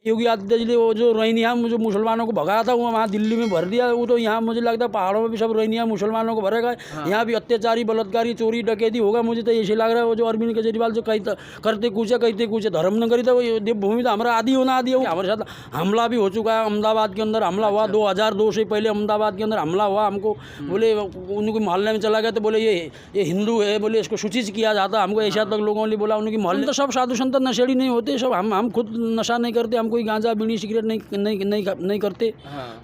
योगी आदित्यनाथ जी वो जो रोहिंग्या जो मुसलमानों को भगाया था वो वहाँ दिल्ली में भर दिया। वो तो यहाँ मुझे लगता है पहाड़ों में भी सब रोहिंग्या मुसलमानों को भरेगा। यहाँ भी अत्याचारी बलात्कारी चोरी डकैती होगा। मुझे तो ऐसे लग रहा है वो जो अरविंद केजरीवाल जो करते कुछ धर्म नगरी था वो देवभूमि था हमारा आदि होना आदि हो। हमारे साथ हमला भी हो चुका है। अहमदाबाद के अंदर हमला हुआ 2002 से पहले अहमदाबाद के अंदर हमला हुआ। हमको बोले उनके मोहल्ले में चला गया तो बोले ये हिंदू है, बोले इसको सूचित किया जाता। हमको ऐसा तक लोगों ने बोला। उनके मोहल्ले तो सब साधु संत नशेड़ी नहीं होते सब। हम खुद नशा नहीं करते। हम कोई गांजा बीड़ी सिगरेट नहीं करते।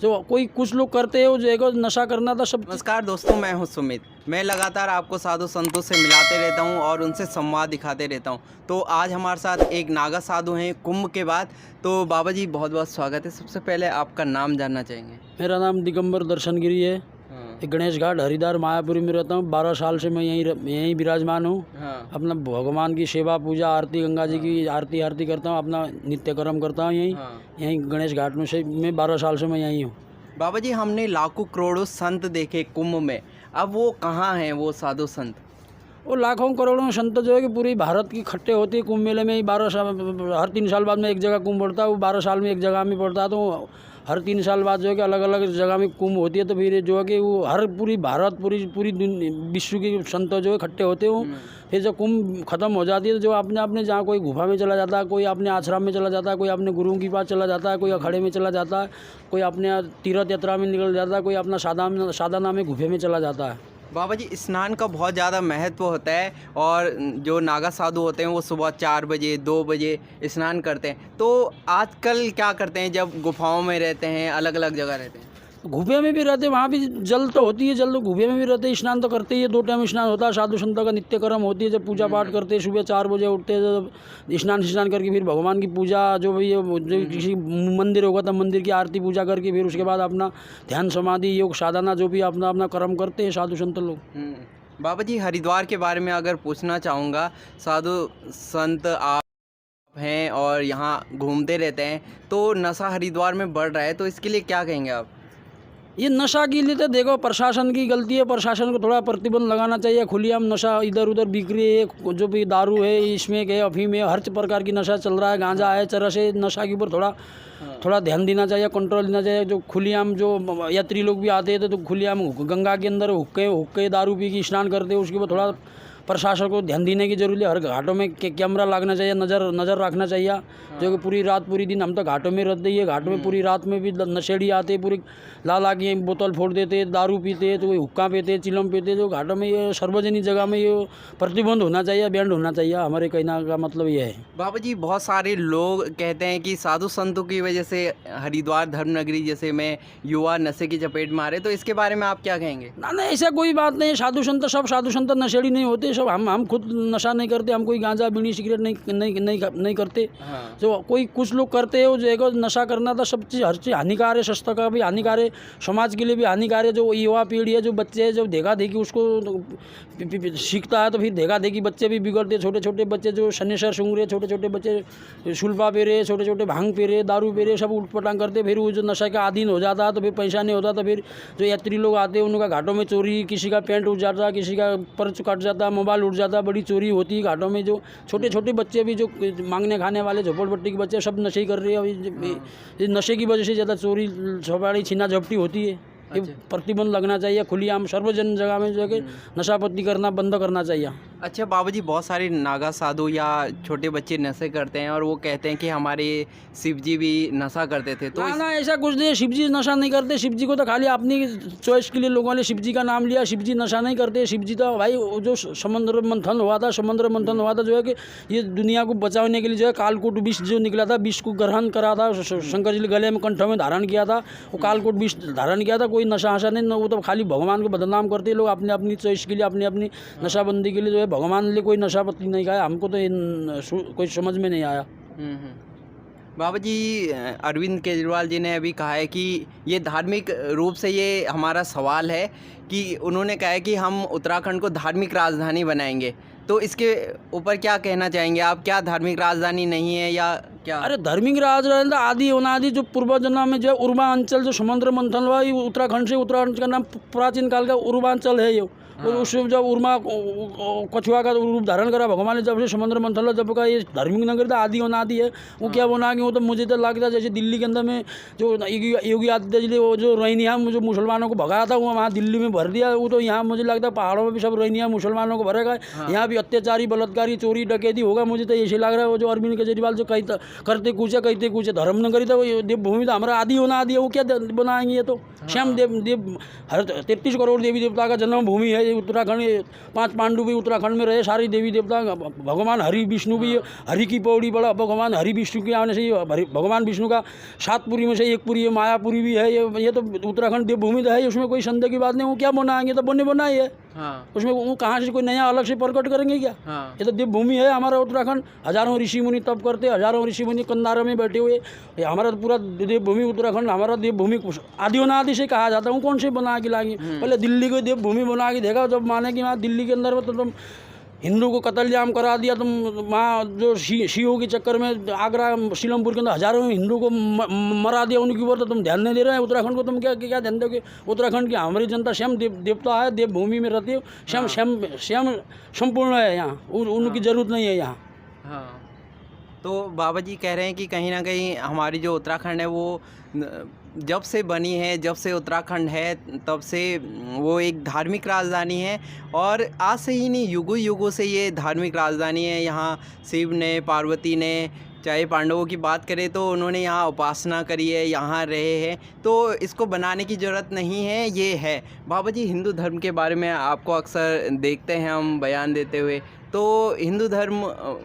तो कोई कुछ लोग करते हैं जो नशा करना था सब। नमस्कार दोस्तों, मैं हूं सुमित। मैं लगातार आपको साधु संतों से मिलाते रहता हूं और उनसे संवाद दिखाते रहता हूं। तो आज हमारे साथ एक नागा साधु हैं कुंभ के बाद। तो बाबा जी बहुत बहुत स्वागत है। सबसे पहले आपका नाम जानना चाहेंगे। मेरा नाम दिगंबर दर्शन गिरी है। गणेश घाट हरिद्वार मायापुरी में रहता हूँ। 12 साल से मैं यहीं विराजमान हूँ। अपना भगवान की सेवा पूजा आरती गंगा जी की आरती करता हूँ। अपना नित्य कर्म करता हूँ यहीं गणेश घाट में से। मैं 12 साल से मैं यहीं हूँ। बाबा जी हमने लाखों करोड़ों संत देखे कुंभ में, अब वो कहाँ हैं वो साधु संत? वो लाखों करोड़ों संत जो है कि पूरी भारत की इकट्ठे होती है कुंभ मेले में ही। 12 साल हर 3 साल बाद में एक जगह कुंभ पड़ता है। वो 12 साल में एक जगह में पड़ता है। तो हर 3 साल बाद जो है कि अलग अलग जगह में कुंभ होती है। तो फिर जो है कि वो हर पूरी भारत पूरी विश्व के संत जो है इकट्ठे होते हो। फिर जब कुंभ खत्म हो जाती है तो जो अपने जहाँ कोई गुफा में चला जाता है, कोई अपने आश्रम में चला जाता है, कोई अपने गुरुओं के पास चला जाता है, कोई अखाड़े में चला जाता है, कोई अपने तीर्थ यात्रा में निकल जाता है, कोई अपना साधना में गुफे में चला जाता है। बाबा जी स्नान का बहुत ज़्यादा महत्व होता है और जो नागा साधु होते हैं वो सुबह 4 बजे 2 बजे स्नान करते हैं। तो आजकल क्या करते हैं जब गुफाओं में रहते हैं, अलग अलग जगह रहते हैं? गुफे में भी रहते, वहाँ भी जल तो होती है। जल तो गुफे में भी रहते, स्नान तो करते ही है। 2 टाइम स्नान होता है। साधु संतों का नित्य कर्म होती है। जब पूजा पाठ करते हैं सुबह 4 बजे उठते हैं, जब स्नान करके फिर भगवान की पूजा जो भी जो किसी मंदिर होगा तो मंदिर की आरती पूजा करके फिर उसके बाद अपना ध्यान समाधि योग साधना जो भी अपना अपना कर्म करते हैं साधु संत लोग। बाबा जी हरिद्वार के बारे में अगर पूछना चाहूँगा, साधु संत आप हैं और यहाँ घूमते रहते हैं, तो नशा हरिद्वार में बढ़ रहा है, तो इसके लिए क्या कहेंगे आप? ये नशा के लिए तो देखो प्रशासन की गलती है। प्रशासन को थोड़ा प्रतिबंध लगाना चाहिए। खुलेआम नशा इधर उधर बिक रही है। जो भी दारू है, स्मैक है, अफीम है, हर प्रकार की नशा चल रहा है, गांजा है, चरस है। नशा के ऊपर थोड़ा ध्यान देना चाहिए, कंट्रोल देना चाहिए। जो खुलेआम जो यात्री लोग भी आते हैं तो खुलेआम गंगा के अंदर हुक्के दारू पी के स्नान करते हैं। उसके ऊपर थोड़ा प्रशासन को ध्यान देने की जरूरत है। हर घाटों में कैमरा लगना चाहिए, नज़र रखना चाहिए। जो कि पूरी रात पूरी दिन हम तो घाटों में रहते ही है। घाटों में पूरी रात में भी नशेड़ी आते हैं, पूरी ला के बोतल फोड़ देते, दारू पीते हैं, तो कोई हुक्का पीते, चिलम पीते। जो घाटों में ये सार्वजनिक जगह में ये प्रतिबंध होना चाहिए, बैंड होना चाहिए। हमारे कहना का मतलब ये है। बाबा जी बहुत सारे लोग कहते हैं कि साधु संतों की वजह से हरिद्वार धर्मनगरी जैसे में युवा नशे की चपेट में आ रहे, तो इसके बारे में आप क्या कहेंगे? ना ऐसा कोई बात नहीं है। सब साधु संत नशेड़ी नहीं होते सब। हम खुद नशा नहीं करते। हम कोई गांजा बीड़ी सिगरेट नहीं करते। जो कोई कुछ लोग करते हैं जो नशा करना था सब चीज़ हर चीज़ हानिकार है। स्वास्थ्य का भी हानिकार है, समाज के लिए भी हानिकार है। जो युवा पीढ़ी है, जो बच्चे हैं, जो देखा देखी उसको सीखता है तो फिर देखा देखी बच्चे भी बिगड़ते। छोटे छोटे बच्चे जो शनिश्चर सूंघ रहे, छोटे छोटे बच्चे सुल्फा पी रहे, छोटे छोटे भांग पी रहे, दारू पी रहे, सब उठपटांग करते। फिर वो जो नशा का अधीन हो जाता है तो फिर पैसा नहीं होता। तो फिर जो यात्री लोग आते हैं उनका घाटों में चोरी, किसी का पैंट उठ जाता, किसी का पर्च कट जाता, मोबाइल उठ जाता, बड़ी चोरी होती है घाटों में। जो छोटे छोटे बच्चे भी जो मांगने खाने वाले झोपड़पट्टी के बच्चे सब नशे कर रहे हैं। इस नशे की वजह से ज़्यादा चोरी छपाड़ी छीना झपटी होती है। ये प्रतिबंध लगना चाहिए। खुलेआम सार्वजनिक जगह में जो है कि नशापत्ति करना बंद करना चाहिए। अच्छा बाबा जी बहुत सारे नागा साधु या छोटे बच्चे नशे करते हैं और वो कहते हैं कि हमारे शिव जी भी नशा करते थे, तो ना ऐसा कुछ नहीं। शिव जी नशा नहीं करते। शिव जी को तो खाली अपनी चॉइस के लिए लोगों ने शिव जी का नाम लिया। शिव जी नशा नहीं करते। शिव जी तो भाई जो समुद्र मंथन हुआ था जो है कि ये दुनिया को बचाने के लिए जो है कालकूट विष जो निकला था, विष को ग्रहण करा था। शंकर जी ने गले में कंठों में धारण किया था, वो कालकूट विष धारण किया था। कोई नशा हशा नहीं। वो तो खाली भगवान को बदनाम करते लोग अपनी अपनी चॉइस के लिए, अपनी अपनी नशाबंदी के लिए जो है। भगवान ने कोई नशापत्ति नहीं खाया। हमको तो कोई समझ में नहीं आया। बाबा जी अरविंद केजरीवाल जी ने अभी कहा है कि ये धार्मिक रूप से ये हमारा सवाल है कि उन्होंने कहा है कि हम उत्तराखंड को धार्मिक राजधानी बनाएंगे, तो इसके ऊपर क्या कहना चाहेंगे आप? क्या धार्मिक राजधानी नहीं है या क्या? अरे धार्मिक राजधानी आदि अनादि जो पूर्वजन्म में जो उर्वांचल जो समुद्र मंथन हुआ, उत्तराखंड का नाम प्राचीन काल का उर्वांचल है। ये और उसमें जब उर्मा कछुआ का रूप धारण करा भगवान ने, जब से समुद्र मंथन जब का ये धार्मिक नगर था, आदि अनादि है, वो क्या बना कि वो तो मुझे तो लगता जैसे दिल्ली के अंदर में जो योगी आदित्यनाथ जी वो जो रोहिंग्या जो मुसलमानों को भगाया था, वो वहाँ दिल्ली में भर दिया। वो तो यहाँ मुझे लगता है पहाड़ों में भी सब रोहिंग्या मुसलमानों को भरेगा, यहाँ भी अत्याचारी बलात्कारी चोरी डकैती होगा। मुझे तो ऐसे लग रहा है वो जो अरविंद केजरीवाल जो करते कुछ धर्म नगरी था, वो देवभूमि था, हमारा आदि होना आदि है, वो क्या बनाएंगे? ये तो श्याम देव हर 33 करोड़ देवी देवता का जन्म भूमि है ये उत्तराखंड। 5 पांडु भी उत्तराखंड में रहे, सारी देवी देवता, भगवान हरि विष्णु भी, हरि की पौड़ी बड़ा भगवान हरि विष्णु के आने से भगवान विष्णु का 7 पुरी में से 1 पुरी है, मायापुरी भी है। ये तो उत्तराखंड देवभूमि तो है, उसमें कोई संदेह की बात नहीं। वो क्या बनाएंगे? तो बनाई है, उसमें वो कहाँ से कोई नया अलग से प्रकट करेंगे क्या? ये तो देवभूमि है हमारा उत्तराखंड। हजारों ऋषि मुनि तप करते, हजारों ऋषि मुनि कंधारों में बैठे हुए, हमारा पूरा देवभूमि उत्तराखंड हमारा देवभूमि आदियोनादि से कहा जाता है। कौन से बना के लाएंगे? पहले दिल्ली को देवभूमि बना के देखा, जब माने कि वहाँ दिल्ली के अंदर में तो तुम हिंदू को कत्लेआम करा दिया, तुम वहाँ जो शियों के चक्कर में आगरा सीलमपुर के अंदर हजारों हिंदू को मरा दिया, उनके ऊपर तो तुम ध्यान नहीं दे रहे हैं। उत्तराखंड को तुम क्या ध्यान दोगे? उत्तराखंड की हमारी जनता स्वयं देवता है, देवभूमि में रहती है, स्वयं संपूर्ण है, यहाँ उनकी जरूरत नहीं है यहाँ। हाँ, तो बाबा जी कह रहे हैं कि कहीं ना कहीं हमारी जो उत्तराखंड है वो जब से बनी है, जब से उत्तराखंड है, तब से वो एक धार्मिक राजधानी है। और आज से ही नहीं, युगों युगों से ये धार्मिक राजधानी है। यहाँ शिव ने, पार्वती ने, चाहे पांडवों की बात करें तो उन्होंने यहाँ उपासना करी है, यहाँ रहे हैं, तो इसको बनाने की ज़रूरत नहीं है, ये है। बाबा जी, हिंदू धर्म के बारे में आपको अक्सर देखते हैं हम बयान देते हुए, तो हिंदू धर्म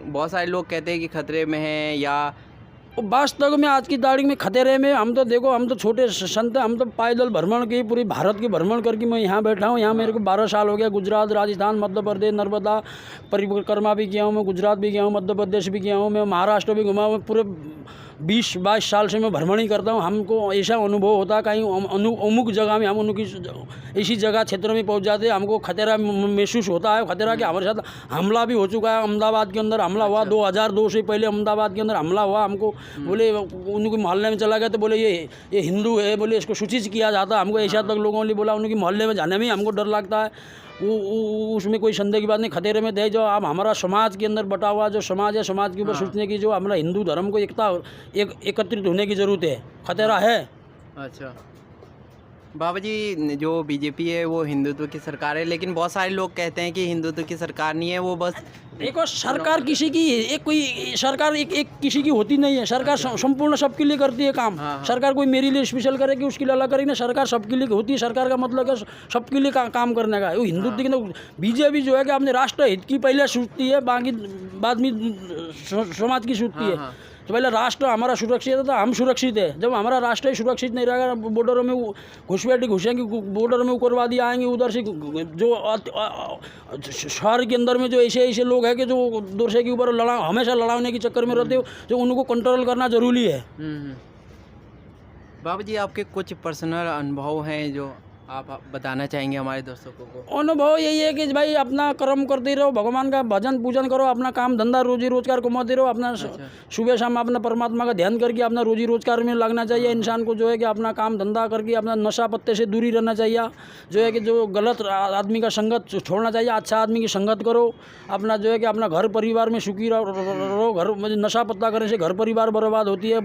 बहुत सारे लोग कहते हैं कि खतरे में है, या वास्तव में आज की तारीख में खतरे में। हम तो देखो, हम तो छोटे संत हैं, हम तो पैदल भ्रमण की पूरी भारत की भ्रमण करके मैं यहाँ बैठा हूँ। यहाँ मेरे को 12 साल हो गया। गुजरात, राजस्थान, मध्य प्रदेश, नर्मदा परिक्रमा भी किया हूँ मैं, गुजरात भी गया हूँ, मध्य प्रदेश भी गया हूँ मैं, महाराष्ट्र भी घुमा हूँ। पूरे 20-22 साल से मैं भ्रमण ही करता हूँ। हमको ऐसा अनुभव होता है कहीं अमुक जगह में हम उनकी इसी जगह क्षेत्र में पहुँच जाते हैं, हमको खतरा महसूस होता है। खतरा कि हमारे साथ हमला भी हो चुका है। अहमदाबाद के अंदर हमला हुआ 2002 से पहले, अहमदाबाद के अंदर हमला हुआ। हमको बोले उनके मोहल्ले में चला गया तो बोले ये हिंदू है, बोले इसको सूचित किया जाता। हमको ऐसा तक लोगों ने बोला, उनके मोहल्ले में जाने में हमको डर लगता है। उसमें कोई संदेह की बात नहीं। खतरे में थे जो अब हमारा समाज के अंदर बटा हुआ जो समाज है, समाज के ऊपर सोचने की, जो हमारा हिंदू धर्म को एकत्रित होने की ज़रूरत है। खतरा है। अच्छा बाबा जी, जो बीजेपी है वो हिंदुत्व की सरकार है, लेकिन बहुत सारे लोग कहते हैं कि हिंदुत्व की सरकार नहीं है, वो बस देखो सरकार किसी की एक कोई सरकार एक किसी की होती नहीं है। सरकार संपूर्ण सबके लिए करती है काम। सरकार कोई मेरे लिए स्पेशल करेगी, उसके लिए अलग करेगी ना। सरकार सबके लिए होती है। सरकार का मतलब है सबके लिए काम करने का। वो हिंदुत्व की बीजेपी जो है कि अपने राष्ट्र हित की पहले सोचती है, बाकी बाद में समाज की सोचती है। तो पहले राष्ट्र हमारा सुरक्षित है तो हम सुरक्षित है। जब हमारा राष्ट्र ही सुरक्षित नहीं रहेगा, बॉर्डरों में घुसपैठी घुसेंगे, बॉर्डर में उग्रवादी आएंगे, उधर से जो शहर के अंदर में जो ऐसे लोग हैं कि जो दूसरे के ऊपर हमेशा लड़ाने के चक्कर में रहते हो, जो उनको कंट्रोल करना जरूरी है। बाबा जी, आपके कुछ पर्सनल अनुभव हैं जो आप बताना चाहेंगे हमारे दर्शकों को? अनुभव यही है कि भाई अपना कर्म करते रहो, भगवान का भजन पूजन करो, अपना काम धंधा रोजी रोजगार कमाते रहो। अपना सुबह शाम अपना परमात्मा का ध्यान करके अपना रोजी रोजगार में लगना चाहिए। इंसान को जो है कि अपना काम धंधा करके अपना नशा पत्ते से दूरी रहना चाहिए। जो है कि जो गलत आदमी का संगत छोड़ना चाहिए, अच्छा आदमी की संगत करो। अपना जो है कि अपना घर परिवार में सुखी रहो। घर में नशा पत्ता करने से घर परिवार बर्बाद होती है,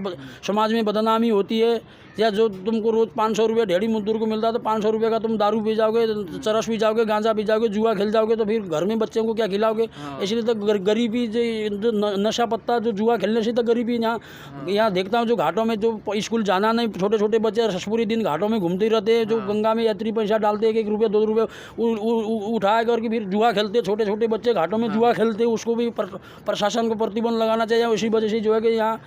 समाज में बदनामी होती है। या जो तुमको रोज़ 500 रुपये ढेड़ी मजदूर को मिलता है, तो 500 रुपये का तुम दारू पी जाओगे, चरस पी जाओगे, गांजा पी जाओगे, जुआ खेल जाओगे, तो फिर घर में बच्चों को क्या खिलाओगे? इसलिए तो गरीबी जो नशा पत्ता जो जुआ खेलने से तो गरीबी यहाँ देखता हूँ। जो घाटों में जो स्कूल जाना नहीं, छोटे छोटे बच्चे पूरे दिन घाटों में घूमते ही रहते हैं। जो गंगा में यात्री पैसा डालते हैं, 1 रुपये 2 रुपये उठा करके फिर जुआ खेलते, छोटे छोटे बच्चे घाटों में जुआ खेलते। उसको भी प्रशासन को प्रतिबंध लगाना चाहिए। इसी वजह से जो है कि यहाँ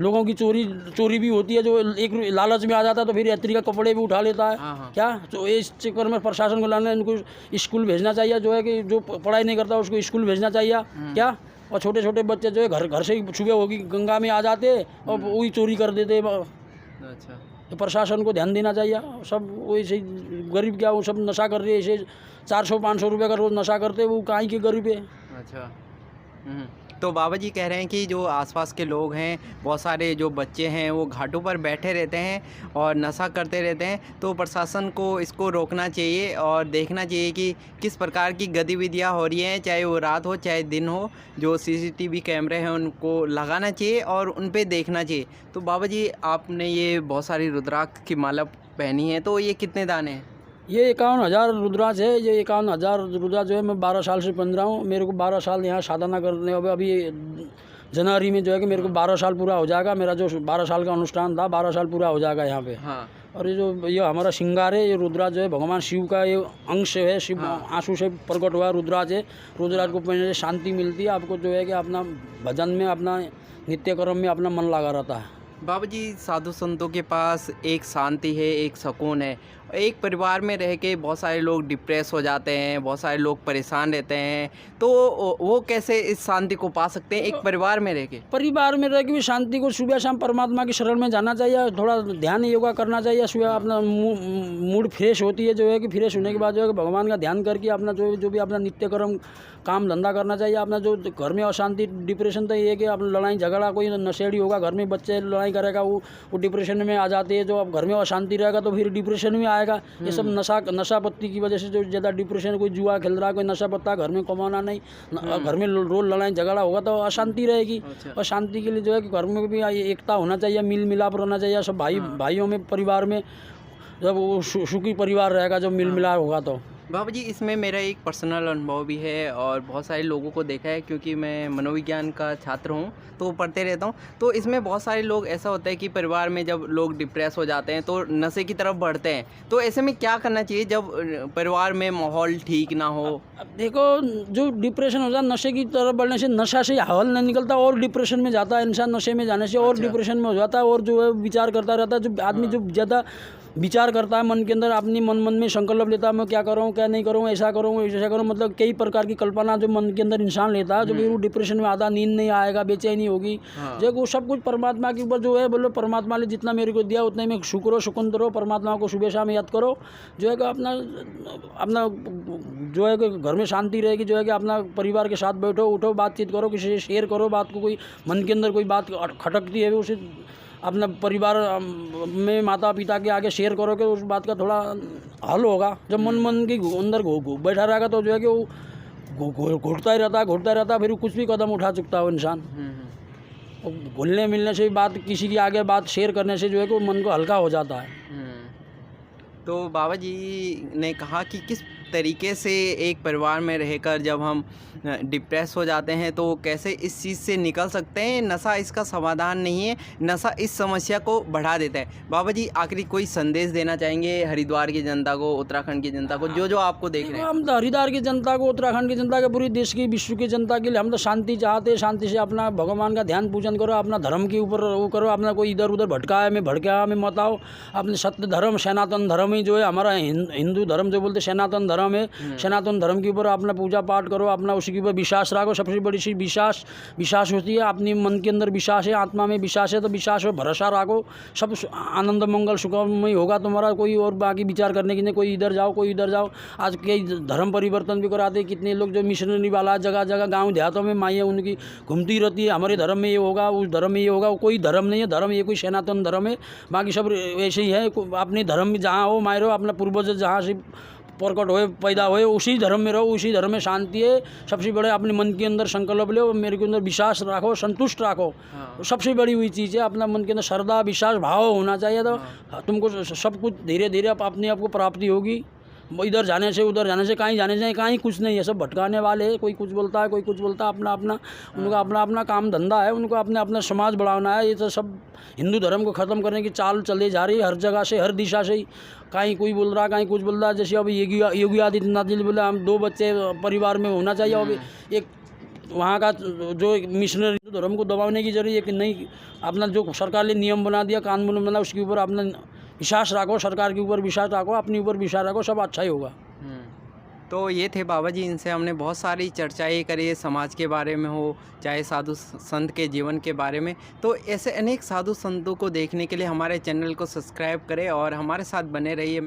लोगों की चोरी भी होती है। जो एक लालच में आ जाता है तो फिर यात्री का कपड़े भी उठा लेता है। क्या तो इस चक्कर में प्रशासन को लाना, इनको स्कूल भेजना चाहिए। जो है कि जो पढ़ाई नहीं करता उसको स्कूल भेजना चाहिए। क्या और छोटे छोटे बच्चे जो है घर से ही सुबह होगी गंगा में आ जाते और वही चोरी कर देते। अच्छा, तो प्रशासन को ध्यान देना चाहिए। सब वैसे गरीब क्या वो सब नशा कर रहे हैं, ऐसे 400-500 रुपये का रोज़ नशा करते, वो कहाँ के गरीब है। अच्छा तो बाबा जी कह रहे हैं कि जो आसपास के लोग हैं, बहुत सारे जो बच्चे हैं वो घाटों पर बैठे रहते हैं और नशा करते रहते हैं, तो प्रशासन को इसको रोकना चाहिए और देखना चाहिए कि किस प्रकार की गतिविधियां हो रही हैं, चाहे वो रात हो चाहे दिन हो। जो सीसीटीवी कैमरे हैं उनको लगाना चाहिए और उन पे देखना चाहिए। तो बाबा जी आपने ये बहुत सारी रुद्राक्ष की माला पहनी है, तो ये कितने दाने हैं? ये 51,000 रुद्राक्ष है। ये 51,000 रुद्राक्ष जो है मैं 12 साल से पहन रहा हूँ। मेरे को 12 साल यहाँ साधना करने अभी जनवरी में जो है कि मेरे को 12 साल पूरा हो जाएगा। मेरा जो 12 साल का अनुष्ठान था 12 साल पूरा हो जाएगा यहाँ पे। हाँ। और ये हमारा श्रृंगार है। ये रुद्राक्ष जो है भगवान शिव का ये अंश है। शिव आंसू से प्रकट हुआ रुद्राक्ष है। रुद्राक्ष को पहनने से शांति मिलती है आपको, जो है कि अपना भजन में, अपना नित्य कर्म में अपना मन लगा रहता है। बाबा जी साधु संतों के पास एक शांति है, एक सुकून है। एक परिवार में रह के बहुत सारे लोग डिप्रेस हो जाते हैं, बहुत सारे लोग परेशान रहते हैं, तो वो कैसे इस शांति को पा सकते हैं एक परिवार में रह के? परिवार में रह के भी शांति को, सुबह शाम परमात्मा की शरण में जाना चाहिए, थोड़ा ध्यान योगा करना चाहिए। सुबह अपना मूड फ्रेश होती है, जो है कि फ्रेश होने के बाद जो है कि भगवान का ध्यान करके अपना जो भी अपना नित्य कर्म काम धंधा करना चाहिए। अपना जो घर में अशांति डिप्रेशन तो ये है कि आप लड़ाई झगड़ा, कोई नशेड़ी होगा घर में, बच्चे लड़ाई करेगा, वो डिप्रेशन में आ जाते हैं। जो अब घर में अशांति रहेगा तो फिर डिप्रेशन में आएगा। ये सब नशा पत्ती की वजह से जो ज़्यादा डिप्रेशन, कोई जुआ खेल रहा है, कोई नशा पत्ता, घर में कमाना नहीं, घर में रोज लड़ाई झगड़ा होगा तो अशांति रहेगी। और शांति के लिए जो है कि घर में भी एकता होना चाहिए, मिल मिलाप रहना चाहिए सब भाइयों में, परिवार में। जब वो सुखी परिवार रहेगा, जब मिल मिलाप होगा तो। बाबा जी इसमें मेरा एक पर्सनल अनुभव भी है और बहुत सारे लोगों को देखा है, क्योंकि मैं मनोविज्ञान का छात्र हूँ तो पढ़ते रहता हूँ। तो इसमें बहुत सारे लोग ऐसा होता है कि परिवार में जब लोग डिप्रेस हो जाते हैं तो नशे की तरफ बढ़ते हैं। तो ऐसे में क्या करना चाहिए जब परिवार में माहौल ठीक ना हो? अब देखो, जो डिप्रेशन हो जाता है नशे की तरफ बढ़ने से, नशा से हवल नहीं निकलता और डिप्रेशन में जाता है इंसान। नशे में जाने से और डिप्रेशन में हो जाता है और जो है विचार करता रहता है। जो आदमी जो ज़्यादा विचार करता है मन के अंदर, अपनी मन में संकल्प लेता है, मैं क्या करूँ क्या नहीं करूँ, ऐसा करूँ ऐसा करूँ, मतलब कई प्रकार की कल्पना जो मन के अंदर इंसान लेता है, जो भी वो डिप्रेशन में आता है, नींद नहीं आएगा, बेचैनी होगी। जो वो सब कुछ परमात्मा के ऊपर जो है, बोलो परमात्मा ने जितना मेरे को दिया उतने में शुक्र सुकुन करो, परमात्मा को सुबह शाम याद करो, जो है कि अपना जो है कि घर में शांति रहेगी। जो है कि अपना परिवार के साथ बैठो उठो, बातचीत करो, किसी से शेयर करो बात को। कोई मन के अंदर कोई बात खटकती है उसे अपना परिवार में माता पिता के आगे शेयर करोगे, उस बात का थोड़ा हल होगा। जब मन के अंदर बैठा रहेगा तो जो है कि वो घुटता ही रहता है, फिर कुछ भी कदम उठा चुकता है वो इंसान। घुलने मिलने से बात, किसी के आगे बात शेयर करने से जो है कि वो मन को हल्का हो जाता है। तो बाबा जी ने कहा कि किस तरीके से एक परिवार में रहकर जब हम डिप्रेस हो जाते हैं तो कैसे इस चीज़ से निकल सकते हैं। नशा इसका समाधान नहीं है, नशा इस समस्या को बढ़ा देता है। बाबा जी आखिरी कोई संदेश देना चाहेंगे हरिद्वार की जनता को, उत्तराखंड की जनता को, जो आपको देख रहे हैं? हम तो हरिद्वार की जनता को, उत्तराखंड की जनता के, पूरी देश की, विश्व की जनता के लिए हम तो शांति चाहते हैं। शांति से अपना भगवान का ध्यान पूजन करो, अपना धर्म के ऊपर वो करो, अपना कोई इधर उधर भटकाया में भटकाया में मत आओ। अपने सत्य धर्म, सनातन धर्म ही जो है हमारा हिंदू धर्म जो बोलते सनातन धर्म है, सनातन धर्म के ऊपर अपना पूजा पाठ करो, अपना उसी के ऊपर विश्वास रखो। सबसे बड़ी चीज़ विश्वास होती है। अपनी मन के अंदर विश्वास है, आत्मा में विश्वास है, तो विश्वास हो, भरोसा रखो, सब आनंद मंगल सुखमय होगा तुम्हारा। कोई और बाकी विचार करने की नहीं, कोई इधर जाओ कोई इधर जाओ। आज कई धर्म परिवर्तन भी कराते, कितने लोग जो मिशनरी वाला जगह जगह गाँव देहातों में माइयाँ उनकी घूमती रहती है, हमारे धर्म में ये होगा, उस धर्म में ये होगा। कोई धर्म नहीं है, धर्म ये कोई सनातन धर्म है, बाकी सब ऐसे ही है। अपने धर्म में जहाँ हो मायरो, अपना पूर्वज जहाँ से प्रकट होए पैदा होए उसी धर्म में रहो, उसी धर्म में शांति है। सबसे बड़े अपने मन के अंदर संकल्प लो, मेरे के अंदर विश्वास रखो, संतुष्ट रखो। सबसे बड़ी हुई चीज़ है, अपना मन के अंदर श्रद्धा विश्वास भाव होना चाहिए। तो तुमको सब कुछ धीरे धीरे अपने आप को प्राप्ति होगी। इधर जाने से उधर जाने से कहीं जाने से कहीं कुछ नहीं है, सब भटकाने वाले हैं। कोई कुछ बोलता है, कोई कुछ बोलता है, अपना उनका अपना काम धंधा है, उनको अपना समाज बढ़ाना है। ये तो सब हिंदू धर्म को ख़त्म करने की चाल चले जा रही है, हर जगह से, हर दिशा से ही। कहीं कोई बोल रहा है, कहीं कुछ बोल रहा है। जैसे अभी योगी आदित्यनाथ जी ने बोला हम 2 बच्चे परिवार में होना चाहिए। अभी एक वहाँ का जो मिशनरी धर्म को दबाने की जरूरत है कि नहीं, अपना जो सरकार ने नियम बना दिया, कानून बना, उसके ऊपर अपना विश्वास रखो, सरकार के ऊपर विश्वास रखो, अपने ऊपर विश्वास रखो, सब अच्छा ही होगा। तो ये थे बाबा जी, इनसे हमने बहुत सारी चर्चाएं करी, समाज के बारे में हो, चाहे साधु संत के जीवन के बारे में। तो ऐसे अनेक साधु संतों को देखने के लिए हमारे चैनल को सब्सक्राइब करें और हमारे साथ बने रहिए।